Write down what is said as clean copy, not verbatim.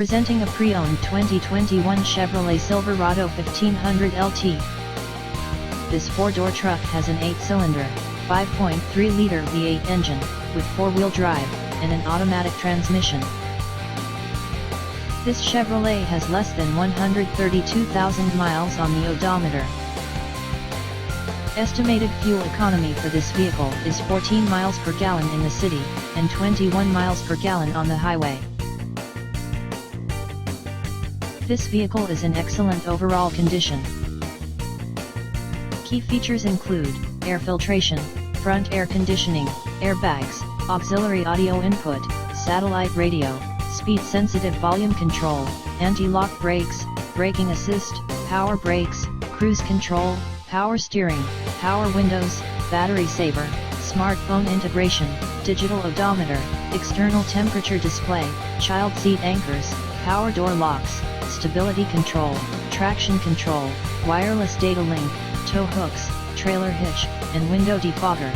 Presenting a pre-owned 2021 Chevrolet Silverado 1500 LT. This four-door truck has an 8-cylinder, 5.3-liter V8 engine, with four-wheel drive, and an automatic transmission. This Chevrolet has less than 132,000 miles on the odometer. Estimated fuel economy for this vehicle is 14 miles per gallon in the city, and 21 miles per gallon on the highway. This vehicle is in excellent overall condition. Key features include air filtration, front air conditioning, airbags, auxiliary audio input, satellite radio, speed-sensitive volume control, anti-lock brakes, braking assist, power brakes, cruise control, power steering, power windows, battery saver, smartphone integration, digital odometer, external temperature display, child seat anchors, power door locks, stability control, traction control, wireless data link, tow hooks, trailer hitch, and window defogger.